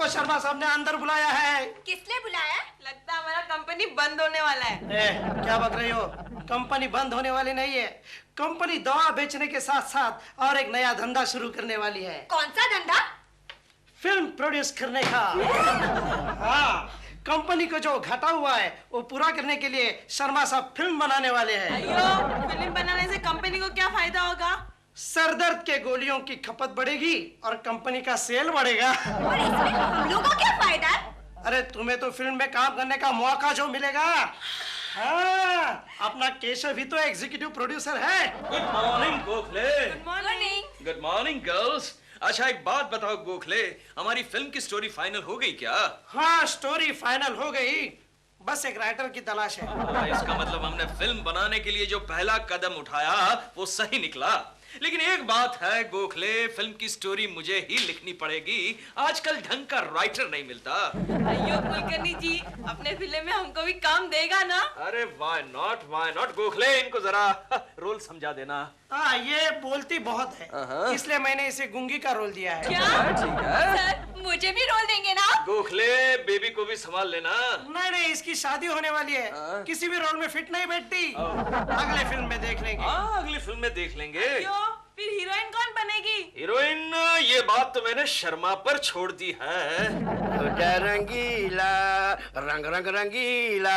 आपको शर्मा साहब ने अंदर बुलाया है। किसने बुलाया? लगता है हमारा कंपनी बंद होने वाला है। क्या बक रही हो? कंपनी बंद होने वाली नहीं है। कंपनी दवा बेचने के साथ साथ और एक नया धंधा शुरू करने वाली है। कौन सा धंधा? फिल्म प्रोड्यूस करने का। हाँ, कंपनी को जो घटा हुआ है वो पूरा करने के लिए शर्मा साहब फिल्म बनाने वाले हैं। अयो, फिल्म बनाने से कंपनी को क्या फायदा होगा? सरदर्द के गोलियों की खपत बढ़ेगी और कंपनी का सेल बढ़ेगा। और इसमें हम लोगों को क्या फायदा है? अरे तुम्हें तो फिल्म में काम करने का मौका जो मिलेगा। हाँ, अपना केशव भी तो एग्जीक्यूटिव प्रोड्यूसर है। Good morning Gokhale. Good morning. Good morning girls. अच्छा एक बात बताओ गोखले, हमारी फिल्म की स्टोरी फाइनल हो गई क्या? हाँ, स्टोरी फाइनल हो गई, बस एक राइटर की तलाश है। इसका मतलब हमने फिल्म बनाने के लिए जो पहला कदम उठाया वो सही निकला। लेकिन एक बात है गोखले, फिल्म की स्टोरी मुझे ही लिखनी पड़ेगी। आजकल ढंग का राइटर नहीं मिलता। अयो कुलकर्णी जी, अपने फिल्म में हमको भी काम देगा ना? अरे व्हाई नॉट गोखले, इनको जरा रोल समझा देना। हाँ, ये बोलती बहुत है, इसलिए मैंने इसे गुंगी का रोल दिया है। क्या? ठीक है। सर, मुझे भी रोल देंगे ना? गोखले, बेबी को भी संभाल लेना। नहीं, इसकी शादी होने वाली है, किसी भी रोल में फिट नहीं बैठती। अगले फिल्म में देख लेंगे। हाँ, अगली फिल्म में देख लेंगे। क्यों? फिर हीरोइन कौन बनेगी? हीरोइन, ये बात तो मैंने शर्मा पर छोड़ दी है। रंगीला, रंग रंग रंगीला।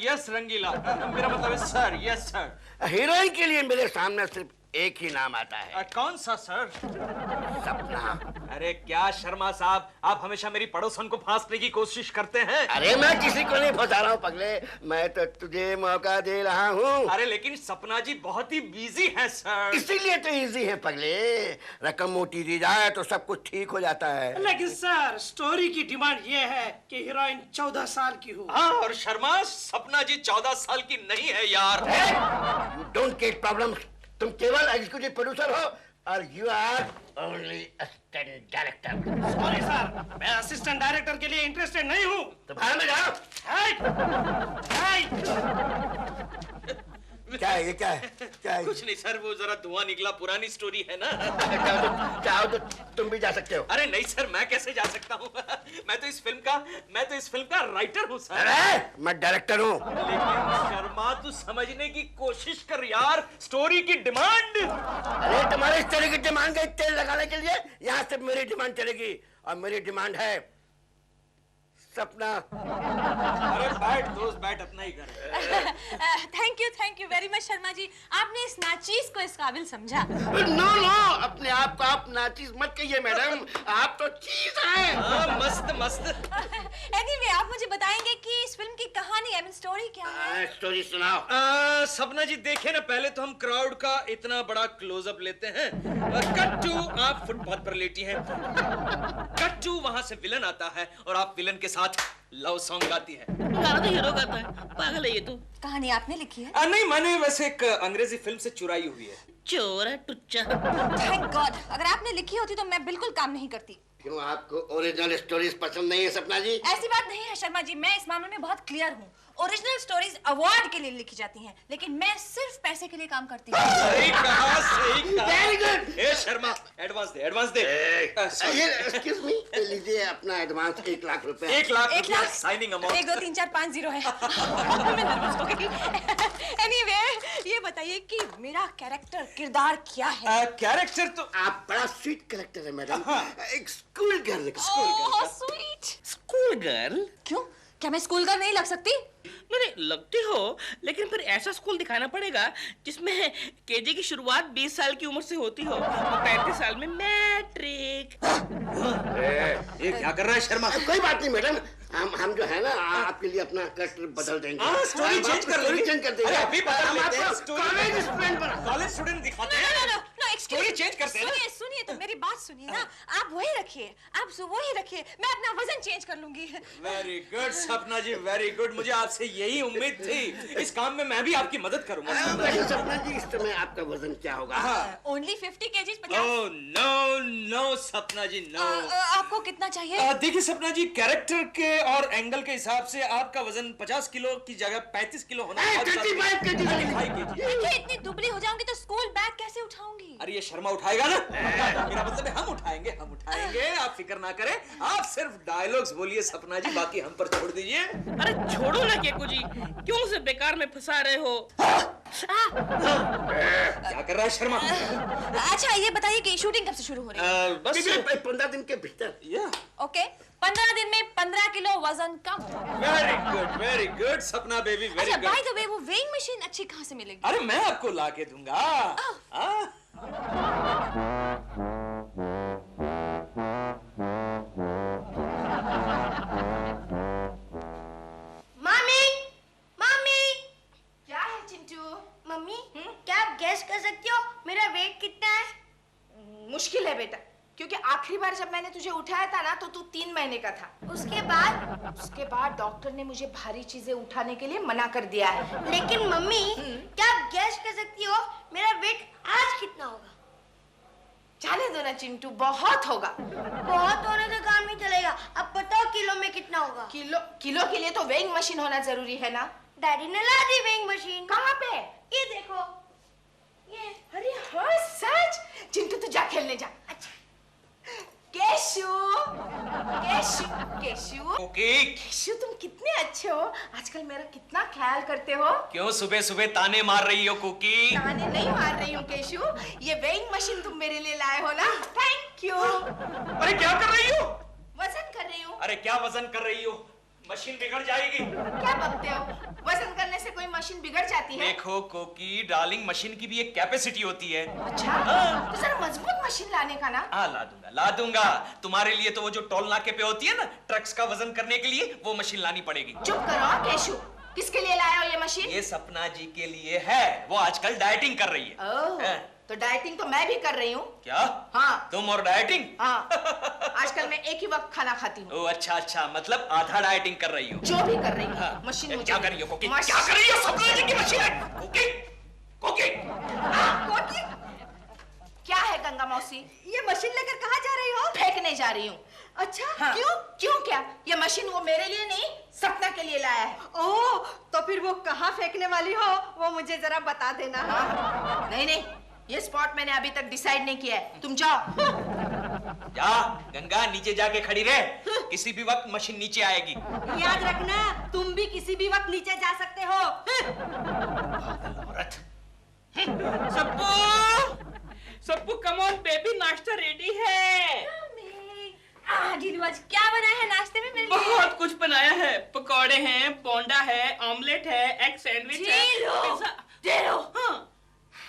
यस रंगीला, मेरा मतलब है सर। Yes sir. हीरोइन के लिए मेरे सामने सिर्फ एक ही नाम आता है। कौन सा सर? सपना। अरे क्या शर्मा साहब, आप हमेशा मेरी पड़ोसन को फांसने की कोशिश करते हैं। अरे मैं किसी को नहीं फंसा रहा हूँ पगले, मैं तो तुझे मौका दे रहा हूँ। अरे लेकिन सपना जी बहुत ही बिजी हैं सर। इसीलिए तो इजी है पगले, रकम मोटी दी जाए तो सब कुछ ठीक हो जाता है। लेकिन सर, स्टोरी की डिमांड ये है कि हीरोइन 14 साल की हो। हाँ, और शर्मा, सपना जी 14 साल की नहीं है यार। You don't get problem. तुम केवल एग्जीक्यूटिव प्रोड्यूसर हो और you are only assistant director. Sorry sir, मैं असिस्टेंट डायरेक्टर के लिए इंटरेस्टेड नहीं हूँ। तो बाहर में जाओ। क्या है ये, क्या है, क्या है? कुछ नहीं सर, वो जरा धुआं निकला, पुरानी स्टोरी है ना। चाहो तो तुम भी जा सकते हो। अरे नहीं सर, मैं कैसे जा सकता हूँ? मैं तो इस फिल्म का राइटर हूँ सर। अरे मैं डायरेक्टर हूँ। लेकिन शर्मा, तू समझने की कोशिश कर यार, स्टोरी की डिमांड। अरे तुम्हारे इस तरह की डिमांड का तेल लगाने के लिए यहाँ से मेरी डिमांड चलेगी, और मेरी डिमांड है सपना। अरे बैठ दोस्त, बैठ, अपना ही कर। Thank you very much Sharma ji, आपने इस नाचीज को इस काबिल समझा। नो, अपने आप को आप नाचीज मत कहिए मैडम, आप तो चीज हैं। मस्त मस्त। एनीवे, आप मुझे बताएंगे कि इस फिल्म की कहानी, आई मीन स्टोरी क्या है? स्टोरी सुनाओ। सपना जी देखे ना, पहले तो हम क्राउड का इतना बड़ा क्लोजअप लेते हैं। कट टू, आप फुटपाथ पर लेटी हैं। कट टू, वहां से विलन आता है और आप विलन के साथ लव सॉन्ग गाती है। गाना तो हीरो गाता है, पागल है ये तो। कहानी आपने लिखी है? नहीं, मैंने वैसे एक अंग्रेजी फिल्म से चुराई हुई है। चोरा टुच्चा। थैंक गॉड, अगर आपने लिखी होती तो मैं बिल्कुल काम नहीं करती। क्यों, आपको ओरिजिनल स्टोरीज पसंद नहीं है सपना जी? ऐसी बात नहीं है शर्मा जी, मैं इस मामले में बहुत क्लियर हूँ। ओरिजिनल स्टोरीज अवार्ड के लिए लिखी जाती हैं, लेकिन मैं सिर्फ पैसे के लिए काम करती हूँ। सही कहा, सही कहा। Very good. ए शर्मा, एडवांस दे। एक्सक्यूज मी, लीजिए अपना एडवांस 1 लाख रुपए। 1 लाख 1 लाख साइनिंग अमाउंट। 1 2 3 4 5 0 है। मैं नर्वस हो गई। एनीवे, ये बताइए कि मेरा कैरेक्टर, किरदार क्या है? कैरेक्टर तो आप बड़ा स्वीट कैरेक्टर है मैडम, एक स्कूल गर्ल का। Oh sweet. School girl? क्यों, क्या मैं स्कूल गर्ल नहीं लग सकती? नहीं, लगती हो, लेकिन फिर ऐसा स्कूल दिखाना पड़ेगा जिसमें केजी की शुरुआत 20 साल की उम्र से होती हो और 35 साल में मैट्रिक। ये क्या कर रहा है शर्मा? कोई बात नहीं मैडम, हम जो है ना आपके लिए अपना कैरेक्टर बदल देंगे। स्टोरी चेंज कर लेंगे। चेंज कर देंगे। अरे अभी बदल लेते हैं। कॉलेज स्टूडेंट बना, कॉलेज स्टूडेंट दिखाते हैं। नो, एक्सक्यूज स्टोरी चेंज करते हैं ना? सुनिए तो मेरी बात सुनिए ना। आप वही रखिए, मैं अपना वजन चेंज कर लूंगी। वेरी गुड सपना जी, वेरी गुड। मुझे आपसे यही उम्मीद थी। इस काम में मैं भी आपकी मदद करूंगा। वैसे सपना जी, इस समय आपका वजन क्या होगा? Only 50 KGs. ओह नो सपना जी, नो। आपको कितना चाहिए? देखिए सपना जी, कैरेक्टर के और एंगल के हिसाब से आपका वजन 50 किलो की जगह 35 किलो होना। 35 kg। देखिए, इतनी दुबली हो जाऊंगी तो स्कूल बैग कैसे उठाऊंगी। अरे ये शर्मा उठाएगा ना? मेरा मतलब है हम उठाएंगे, हम उठाएंगे, आप फिक्र ना करें। आप सिर्फ डायलॉग्स बोलिए सपना जी, बाकी हम पर छोड़ दीजिए। अरे छोड़ो ना केकू जी, क्यों उसे बेकार में फंसा रहे हो? क्या कर रहा है शर्मा? अच्छा ये बताइए कि शूटिंग कब से शुरू हो रही है? बस 15 दिन के भीतर। ओके, 15 दिन में 15 किलो वजन कम। वेरी गुड सपना बेबी, वेरी अच्छा गुड। बाय द वे वो वेइंग मशीन अच्छी कहाँ से मिलेगी? अरे मैं आपको ला के दूंगा। मम्मी, मम्मी, क्या है चिंटू? मम्मी, क्या आप गैस कर सकती हो मेरा वेट कितना है? मुश्किल है बेटा, क्योंकि आखिरी बार जब मैंने तुझे उठाया था ना तो तू 3 महीने का था। उसके बाद डॉक्टर ने मुझे भारी चीजें उठाने के लिए मना कर दिया है। लेकिन मम्मी, क्या आप गैस कर सकती हो मेरा वेट आज कितना होगा? जाने दो ना चिंटू, बहुत होगा। बहुत होने से काम नहीं चलेगा। अब बताओ किलो में कितना होगा? किलो के लिए तो वेइंग मशीन होना जरूरी है ना। डैडी ने ला दी वेइंग मशीन। कहाँ पे? ये देखो, ये। अरे हाँ सच। चिंटू तू जा खेलने जा। अच्छा। केशु, केशु, केशु, ओके। केशु तुम कितने अच्छे हो। आजकल मेरा कितना ख्याल करते हो। क्यों सुबह सुबह ताने मार रही हो कुकी? ताने नहीं मार रही हूँ केशु, ये वेइंग मशीन तुम मेरे लिए लाए हो ना, थैंक यू। अरे क्या कर रही हो? वजन कर रही हूँ। अरे क्या वजन कर रही हो? मशीन बिगड़ जाएगी। क्या बकते हो? वजन करने से कोई मशीन बिगड़ जाती है? देखो कोकी, डार्लिंग, मशीन की भी एक कैपेसिटी होती है। अच्छा, तो जरा मजबूत मशीन लाने का ना। हाँ ला दूंगा। तुम्हारे लिए तो वो जो टोल नाके पे होती है ना, ट्रक्स का वजन करने के लिए, वो मशीन लानी पड़ेगी। चुप करो केशु, किसके लिए लाया हो ये मशीन? ये सपना जी के लिए है, वो आजकल डाइटिंग कर रही है। ओह, तो डाइटिंग तो मैं भी कर रही हूँ। क्या? हाँ। तुम और डाइटिंग? हाँ, आजकल मैं एक ही वक्त खाना खाती हूँ। ओ अच्छा, मतलब आधा डाइटिंग कर रही हो। जो भी कर रही हूँ। हाँ। मशीन मुझे क्या कर रही हो कोकी? मशीन- क्या कर रही हो? सपना जी की मशीन है। कोकी, कोकी। कोकी? क्या है गंगा मौसी? ये मशीन लेकर कहाँ जा रही हो? फेंकने जा रही हूँ। अच्छा हाँ। क्यों? क्यों क्या? ये मशीन वो मेरे लिए नहीं, सपना के लिए लाया है। ओह, तो फिर वो कहाँ फेंकने वाली हो वो मुझे जरा बता देना। हाँ। नहीं, ये स्पॉट मैंने अभी तक डिसाइड नहीं किया है। तुम जाओ। जा गंगा, नीचे जाके खड़ी रहे, किसी भी वक्त मशीन नीचे आएगी। याद रखना, तुम भी किसी भी वक्त नीचे जा सकते हो। औरत। सप्पू कम ऑन बेबी, नाश्ता रेडी है। जीजू आज क्या बनाया है नाश्ते में मेरे लिए? बहुत कुछ बनाया है। पकौड़े हैं, बोंडा है, ऑमलेट है, एग सैंडविच है, पिज़्ज़ा। हाँ,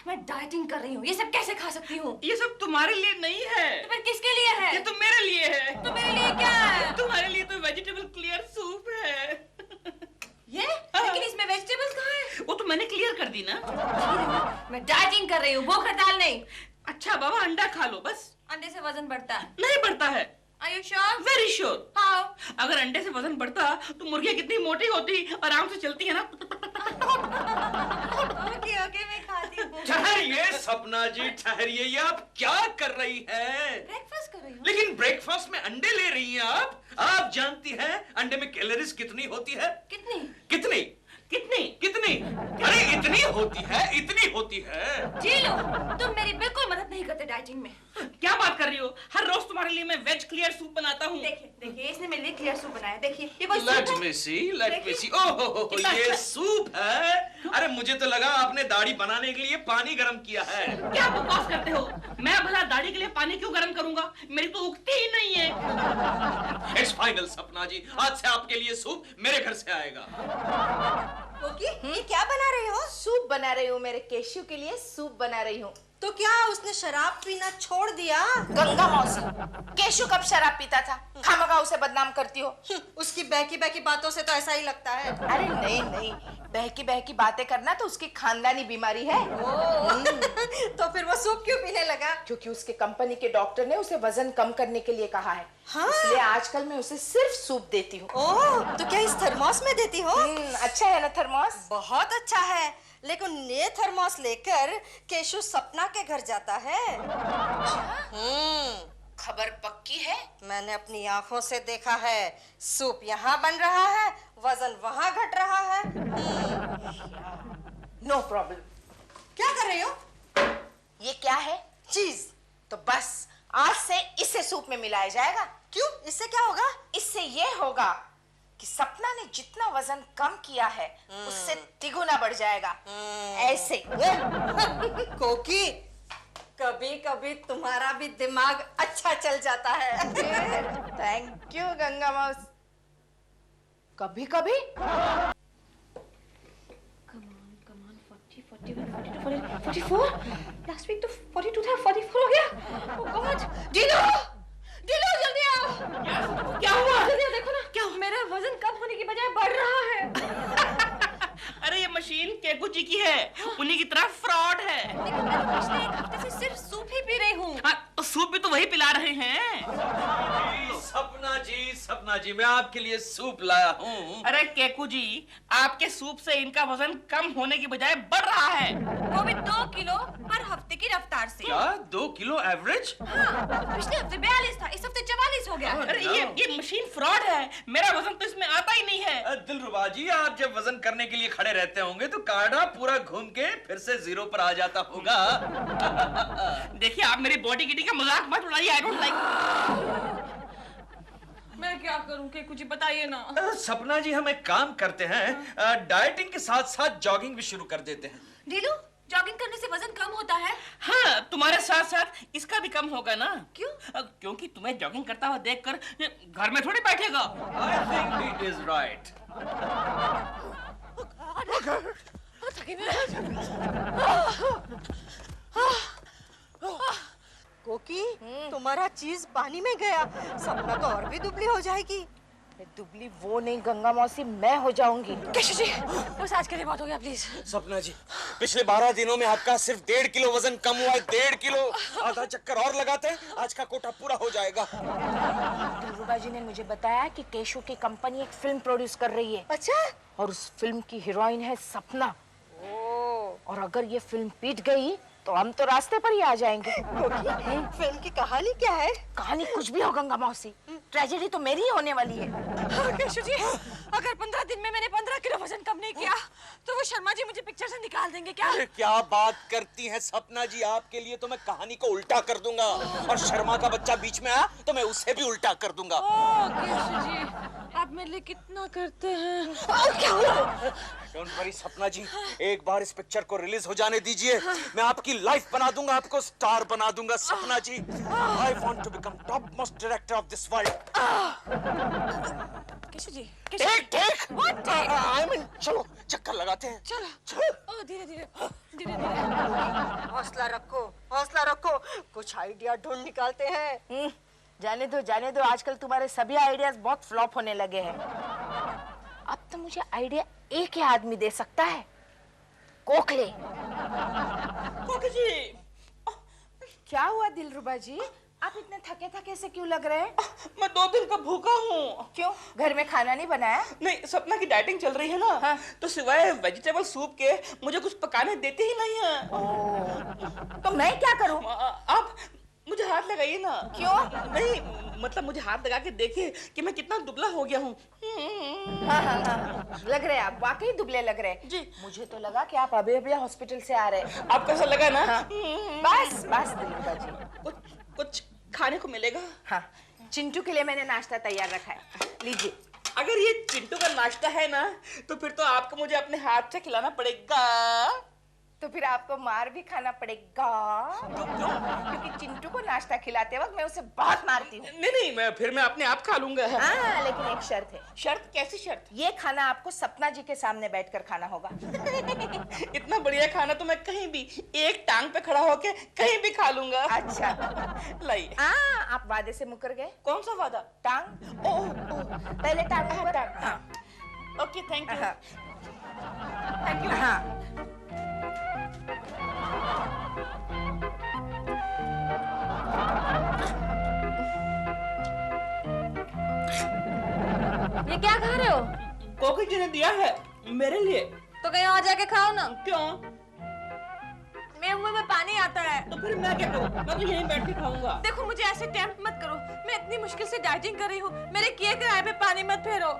मैं डाइटिंग कर रही हूँ, ये सब कैसे खा सकती हूँ? ये सब तुम्हारे लिए नहीं है, तो फिर किसके लिए है? ये तो मेरे लिए है। तो मेरे लिए क्या है? तुम्हारे लिए तो वेजिटेबल क्लियर सूप है। ये? लेकिन इसमें वेजिटेबल्स कहाँ है? वो तो मैंने क्लियर कर दी ना। मैं डाइटिंग कर रही हूँ, भूख हड़ताल नहीं। अच्छा बाबा, अंडा खा लो बस। अंडे से वजन बढ़ता है। नहीं बढ़ता है। Are you sure? Very sure. How? अगर अंडे से वजन बढ़ता तो मुर्गियाँ कितनी मोटी होती, आराम से चलती है ना। ओके मैं खाती हूँ। ठहरिए सपना जी, ठहरिए। ये आप क्या कर रही है? ब्रेकफास्ट कर रही हूँ। लेकिन ब्रेकफास्ट में अंडे ले रही हैं आप जानती हैं अंडे में कैलोरीज कितनी होती है? कितनी? कितनी? कितनी? कितनी? अरे इतनी होती है, इतनी होती है। जी लो, तुम मेरी बिल्कुल मदद नहीं करते डाइटिंग में। क्या बात कर रही हो? हर रोज तुम्हारे लिए मैं वेज क्लियर सूप बनाता हूँ। देखिए इसने मेरे लिए क्लियर सूप बनाया। देखिए ये कोई लेट सूप है? मी सी, लेट मी सी। ओह कितना ये अच्छा। सूप है। अरे मुझे तो लगा आपने दाढ़ी बनाने के लिए पानी गर्म किया है। क्या बकवास करते हो? मैं भला दाढ़ी के लिए पानी क्यों गर्म करूंगा? मेरी तो उगती ही नहीं है। इट्स फाइनल सपना जी, आज से आपके लिए सूप मेरे घर से आएगा। ओके, ये क्या बना रही हो? सूप बना रही हूँ, मेरे केशु के लिए सूप बना रही हूँ। तो क्या उसने शराब पीना छोड़ दिया? गंगा मौसी, केशु कब शराब पीता था? खामखा उसे बदनाम करती हो। उसकी बहकी बहकी बातों से तो ऐसा ही लगता है। अरे नहीं, बहकी बहकी बातें करना तो उसकी खानदानी बीमारी है। तो फिर वो सूप क्यों पीने लगा? क्योंकि उसके कंपनी के डॉक्टर ने उसे वजन कम करने के लिए कहा है। हाँ? इसलिए आजकल मैं उसे सिर्फ सूप देती हूँ। ओह, तो क्या इस थर्मोस में देती हो? अच्छा है ना थर्मोस? बहुत अच्छा है, लेकिन ये थर्मोस लेकर केशु सपना के घर जाता है। खबर पक्की है? मैंने अपनी आंखों से देखा है। सूप यहाँ बन रहा है, वजन वहाँ घट रहा है। No problem. क्या कर रही हो? ये क्या चीज। तो बस आज से इसे सूप में मिलाया जाएगा। क्यों? इससे क्या होगा? इससे ये होगा कि सपना ने जितना वजन कम किया है उससे तिगुना बढ़ जाएगा। ऐसे। कोकी, कभी कभी तुम्हारा भी दिमाग अच्छा चल जाता है। थैंक यू गंगा मौसी। कभी कभी 44 लास्ट वीक तो 42 था, 44 हो गया। ओह गॉड, डीलो जल्दी आओ। क्या हुआ? जल्दी आओ, देखो ना, क्या मेरा वजन कम होने की बजाय बढ़ रहा है। अरे ये मशीन केकू जी की है, उन्हीं की तरह फ्रॉड है। लेकिन मैं तो पिछले एक हफ्ते से सिर्फ सूप ही पी रही हूँ। हाँ, तो सूप भी तो वही पिला रहे हैं। सपना जी मैं आपके लिए सूप लाया हूँ। अरे केकू जी, आपके सूप से इनका वजन कम होने की बजाय बढ़ रहा है। वो भी 2 किलो हर हफ्ते की रफ्तार से। क्या 2 किलो एवरेज? हाँ, पिछले हफ्ते 42 था, इस हफ्ते 44 हो गया। अरे ये मशीन फ्रॉड है, मेरा वजन तो इसमें आता ही नहीं है। दिलरुबा जी, आप जब वजन करने के लिए खड़े रहते होंगे तो कार्डा पूरा घूम के फिर से 0 पर आ जाता होगा। देखिए, आप मेरी बॉडी गिटी का मजाक मत उड़ाइए। I don't like. मैं क्या करूं कि कुछ बताइए ना। सपना जी, हम एक काम करते हैं, डाइटिंग के साथ साथ जॉगिंग भी शुरू कर देते हैं। ढीलू, जॉगिंग करने से वजन कम होता है? हाँ, तुम्हारे साथ साथ इसका भी कम होगा ना। क्यों? क्योंकि तुम्हें जॉगिंग करता हुआ देखकर ये घर में थोड़ी बैठेगा। I think he is right. कोकी, तुम्हारा चीज पानी में गया, सपना तो और भी दुबली हो जाएगी। दुबली वो नहीं गंगा मौसी, मैं हो जाऊंगी। केशव जी, बस आज के लिए बहुत हो गया, प्लीज। सपना जी, पिछले 12 दिनों में आपका सिर्फ 1.5 किलो वजन कम हुआ है। 1.5 किलो। आधा चक्कर और लगाते हैं, आज का कोटा पूरा हो जाएगा। दिलरुबा जी ने मुझे बताया कि केशव की कंपनी एक फिल्म प्रोड्यूस कर रही है। अच्छा? और उस फिल्म की हीरोइन है सपना। और अगर ये फिल्म पीट गई तो हम तो रास्ते पर ही आ जाएंगे। फिल्म की कहानी क्या है? कहानी कुछ भी हो गंगा मौसी, ट्रेजेडी तो मेरी ही होने वाली है। केशव जी, अगर 15 दिन में मैंने 15 किलो वजन कम नहीं किया तो वो शर्मा जी मुझे पिक्चर से निकाल देंगे क्या? अरे क्या बात करती हैं सपना जी, आपके लिए तो मैं कहानी को उल्टा कर दूंगा, और शर्मा का बच्चा बीच में आया तो मैं उसे भी उल्टा कर दूंगा। केशव जी, आप मेरे लिए कितना करते हैं। क्या हुआ? डोंट वरी सपना जी, एक बार इस पिक्चर को रिलीज हो जाने दीजिए, मैं आपकी लाइफ बना दूंगा, आपको स्टार बना दूंगा। Sapna ji, I want to become top most director of this world. Keshav ji, take I mean, चलो चक्कर लगाते हैं। चलो। धीरे धीरे। हौसला रखो, कुछ आइडिया ढूंढ निकालते हैं। जाने दो, आजकल तुम्हारे सभी आइडियाज बहुत फ्लॉप होने लगे हैं। अब तो मुझे आइडिया एक ही आदमी दे सकता है, कोकले। कोकी जी, क्या हुआ दिलरुबा जी, आप इतने थके से क्यों लग रहे हैं? मैं 2 दिन का भूखा हूँ। क्यों, घर में खाना नहीं बनाया? नहीं, सपना की डाइटिंग चल रही है ना। हाँ। तो सिवाय वेजिटेबल सूप के मुझे कुछ पकाने देते ही नहीं है। तो मैं क्या करूं? आप मुझे हाथ लगाइए ना। क्यों? नहीं, मतलब मुझे हाथ लगा के देखिए कि मैं कितना दुबला हो गया हूँ। हाँ। लग रहे आप वाकई दुबले लग रहे जी। मुझे तो लगा कि आप अभी हॉस्पिटल से आ रहे हैं। आपको ऐसा लगा ना? हाँ। बस दिलरुबा जी, कुछ खाने को मिलेगा? हाँ, चिंटू के लिए मैंने नाश्ता तैयार रखा है, लीजिए। अगर ये चिंटू का नाश्ता है ना, तो फिर तो आपको मुझे अपने हाथ से खिलाना पड़ेगा। तो फिर आपको मार भी खाना पड़ेगा। क्योंकि चिंटू को नाश्ता खिलाते वक्त मैं उसे बहुत मारती हूँ। नहीं, मैं अपने आप खा लूंगा। हाँ, लेकिन एक शर्त है। शर्त? कैसी शर्त? ये खाना आपको सपना जी के सामने बैठकर खाना होगा। इतना बढ़िया खाना तो मैं कहीं भी एक टांग पे खड़ा होके कहीं भी खा लूंगा। अच्छा। लाइए। आप वादे से मुकर गए? कौन सा वादा? टांग। ओह, पहले टांग ऊपर। हाँ। Okay, thank you. हाँ। हाँ। ये क्या खा रहे हो? कोकी जी ने दिया है मेरे लिए। तो कहीं और जाके खाओ ना। क्यों? मेरे मुंह में पानी आता है। तो फिर मैं क्या करूं? मैं तो यहीं बैठ के खाऊंगा। देखो, मुझे ऐसे टेम्प्ट मत करो, मैं इतनी मुश्किल से डाइटिंग कर रही हूँ, मेरे किए किराए पे पानी मत फेरो।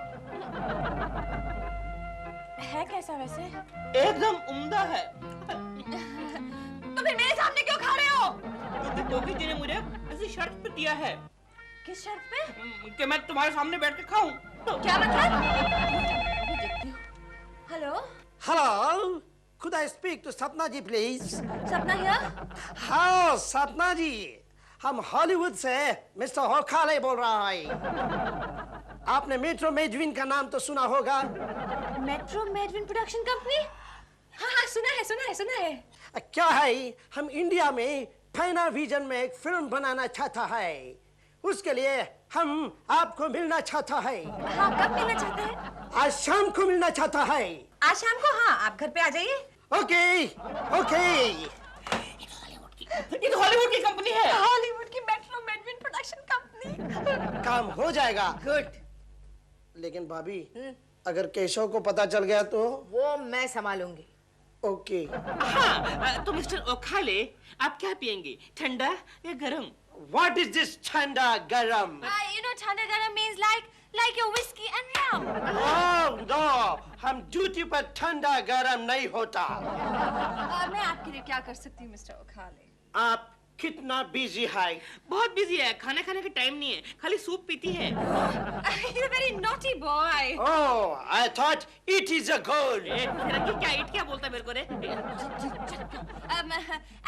है कैसा वैसे? एकदम उम्दा है। तो फिर मेरे सामने क्यों खा रहे हो? क्योंकि गोगी जी ने मुझे ऐसी शर्त पे दिया है किस शर्त पे? कि मैं तुम्हारे सामने बैठ के खाऊं। तो क्या मतलब? अभी देखती हूँ। Hello, hello, could I speak to सपना जी प्लीज? सपना हियर? हाँ सपना जी, हम हॉलीवुड से मिस्टर होखाले बोल रहा है। आपने मेट्रो मेडविन का नाम तो सुना होगा। Metro Medwin production company? हाँ, सुना है। क्या है, हम इंडिया में फाइना विजन में एक फिल्म बनाना चाहता है, उसके लिए हम आपको मिलना चाहता है। हाँ, कब मिलना चाहते हैं? आज शाम को मिलना चाहता है। आज शाम को? हाँ, आप घर पे आ जाइए। ओके। ये तो हॉलीवुड की कंपनी है। हॉलीवुड की मेट्रो मेडविन प्रोडक्शन कंपनी। काम हो जाएगा। गुड। लेकिन भाभी, अगर केशव को पता चल गया तो? वो मैं संभालूंगी। ओके। हाँ, तो मिस्टर ओखाले, आप क्या पियेंगे, ठंडा या गरम? What is this ठंडा गरम? You know, ठंडा गरम means like your whiskey and rum. Oh no, हम ड्यूटी पर ठंडा गरम नहीं होता। मैं आपके लिए क्या कर सकती हूँ, मिस्टर ओखाले? आप कितना बिजी है? बहुत बिजी है, खाना खाने का टाइम नहीं है, खाली सूप पीती है। He's a very naughty boy. Oh, I thought it is a gold. क्या ईट क्या बोलता है मेरे को रे?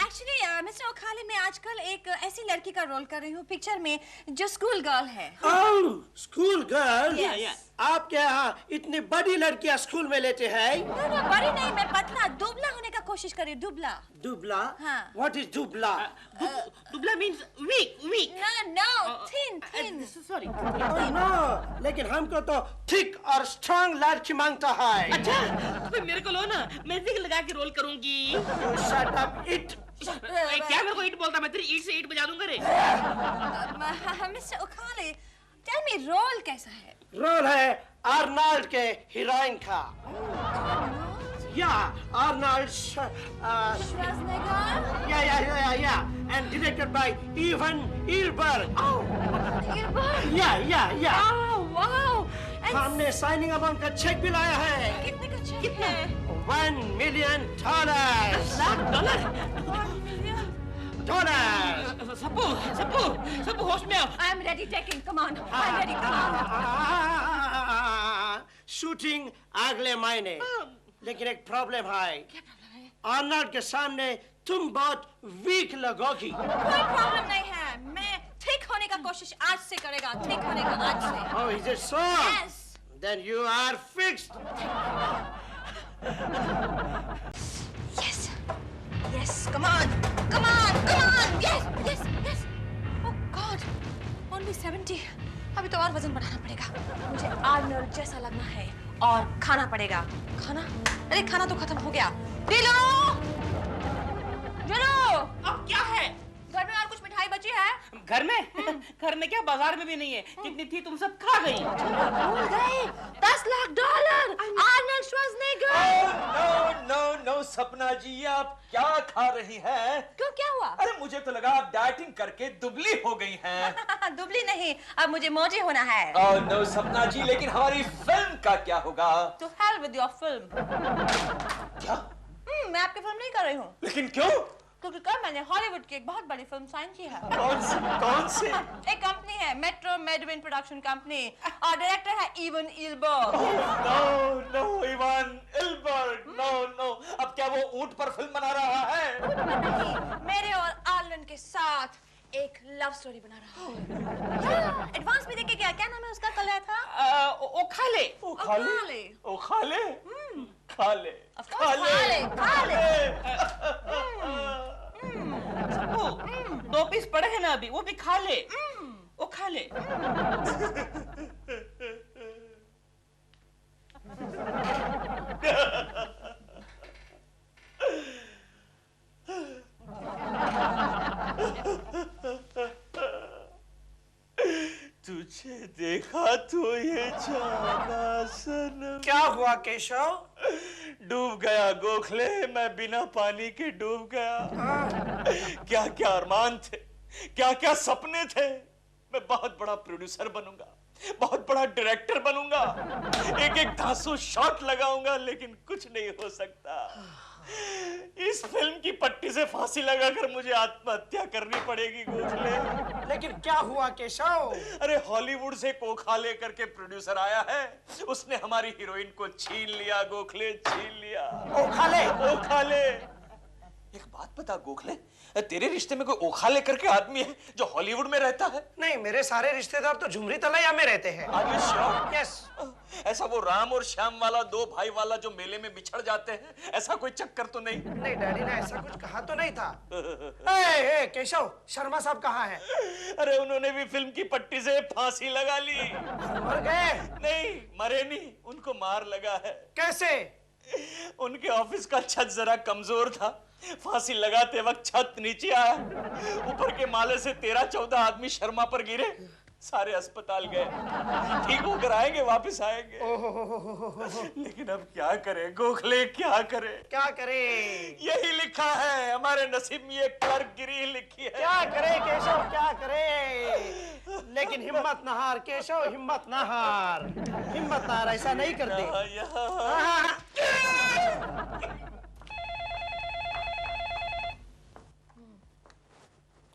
Actually, मिस्टर ओखाले, मैं आजकल एक ऐसी लड़की का रोल कर रही हूँ पिक्चर में जो स्कूल गर्ल है। Oh, school girl? Yes. आपके यहाँ इतनी बड़ी लड़कियाँ स्कूल में लेते हैं? No, बड़ी नहीं, मैं पतला दुबला होने का कोशिश कर रही हूँ, दुबला। दुबला? हाँ। What is दुबला? दुबला means weak. No, thin. Sorry. Oh no, लेकिन हमको तो थिक और स्ट्रांग लड़की मांगता है। अच्छा, तो मेरे को लो ना, मैं विग लगा के रोल करूंगी। Shut up, it. क्या मेरे को ईट बोलता, मैं तेरी ईट से ईट बजा दूंगा रे। मिस्टर ओखाले, टेल मी रोल कैसा है? रोल है आर्नल्ड के हीरोइन का। या आर्नल्ड श्वार्ज़नेगर? या and directed by Ivan Eilberg. Eilberg? या Wow. हमने साइनिंग अमाउंट का चेक भी लाया है। कितने का चेक है? $1 million. $1 सबू होश में आओ। I'm ready, taking. Come on. I'm ready. Come on. Shooting अगले महीने। लेकिन एक प्रॉब्लम है। क्या प्रॉब्लम है? आर्नल्ड के सामने तुम बहुत वीक लगोगी। कोई प्रॉब्लम नहीं है, मैं ठीक होने का कोशिश आज से करेगा, ठीक होने का आज से। Oh, is it so? Yes. Then you are fixed. Yes, come on. Yes. Oh God, only 70. अभी तो और वजन बढ़ाना पड़ेगा। मुझे आर्नल्ड जैसा लगना है और खाना पड़ेगा। अरे खाना तो खत्म हो गया। जलो, अब क्या है? घर में और कुछ मिठाई बची है? घर में? घर में क्या, बाजार में भी नहीं है। जितनी थी तुम सब खा गई। भूल गए, $10 लाख आर्नल्ड श्वार्ज़नेगर। नो सपना जी, आप क्या खा रही हैं? क्यों, क्या हुआ? अरे मुझे तो लगा आप डाइटिंग करके दुबली हो गई हैं। दुबली नहीं, अब मुझे मोटी होना है। ओह नो सपना जी, लेकिन हमारी फिल्म का क्या होगा? To hell with your film. क्या? मैं आपकी फिल्म नहीं कर रही हूँ, लेकिन क्यों? क्योंकि कल मैंने हॉलीवुड की एक बहुत बड़ी फिल्म साइन की है। कौन सी? एक कंपनी है, मेट्रो मेडविन प्रोडक्शन कंपनी, और डायरेक्टर है Evan Elberg. No Ivan Ilberg, no. अब क्या वो ऊंट पर फिल्म बना रहा है? नहीं, मेरे और आर्लन के साथ एक लव स्टोरी बना रहा है। एडवांस में देखे क्या नाम है उसका, कल आया था? ओखाले। ओखाले? खा ले। सबू, 2 पीस पड़े हैं ना अभी, वो भी खा ले। वो खा ले। तुझे देखा तो ये जाना सनम। क्या हुआ केशव? डूब गया गोखले, मैं बिना पानी के डूब गया। क्या क्या अरमान थे, क्या क्या सपने थे। मैं बहुत बड़ा प्रोड्यूसर बनूंगा, बहुत बड़ा डायरेक्टर बनूंगा, एक धांसू शॉट लगाऊंगा, लेकिन कुछ नहीं हो सकता। इस फिल्म की पट्टी से फांसी लगाकर मुझे आत्महत्या करनी पड़ेगी गोखले। लेकिन क्या हुआ केशव? अरे हॉलीवुड से कोखा लेकर के प्रोड्यूसर आया है, उसने हमारी हीरोइन को छीन लिया गोखले, छीन लिया। ओखाले? ओखाले। एक बात बता गोखले, तेरे रिश्ते में कोई ओखाले करके आदमी है जो हॉलीवुड में रहता है? नहीं, मेरे सारे रिश्तेदार तो झुमरी तलैया में रहते हैं। Are you sure? यस। ऐसा वो राम और श्याम वाला दो भाई वाला जो मेले में बिछड़ जाते हैं, ऐसा कोई चक्कर तो नहीं? नहीं, डैडी ने ऐसा कुछ कहा तो नहीं था। ए, केशव, शर्मा साहब कहाँ हैं? अरे उन्होंने भी फिल्म की पट्टी से फांसी लगा ली। मर गए? नहीं, मरे नहीं, उनको मार लगा है। कैसे? उनके ऑफिस का छत जरा कमजोर था, फांसी लगाते वक्त छत नीचे आया, ऊपर के माले से 13-14 आदमी शर्मा पर गिरे, सारे अस्पताल गए, ठीक होकर आएंगे, वापस आएंगे। लेकिन अब क्या करें गोखले, क्या करें? क्या करे? यही लिखा है हमारे नसीब में, ये क्लर्क गिरी लिखी है। क्या करे केशव, क्या करे? लेकिन हिम्मत न हार केशव, हिम्मत न हार, हिम्मत न हार, ऐसा नहीं करते।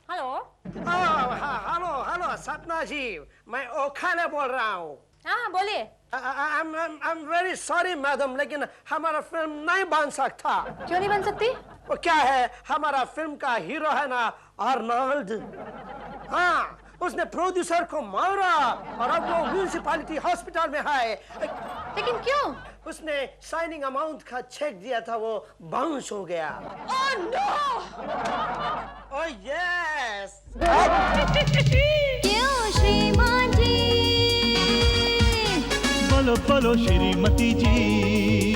हेलो। हेलो हेलो सपना जी, मैं ओखाले बोल रहा हूँ। हाँ बोलिए। I am very sorry madam, लेकिन हमारा फिल्म नहीं बन सकता। क्यों नहीं बन सकती? वो क्या है, हमारा फिल्म का हीरो है ना आर्नल्ड, हाँ, उसने प्रोड्यूसर को मारा और अब वो म्यूनिसिपैलिटी हॉस्पिटल में है। लेकिन क्यों? उसने साइनिंग अमाउंट का चेक दिया था, वो बाउंस हो गया। Oh no! Oh yes. क्यों श्रीमान जी? बोलो बोलो श्रीमती जी।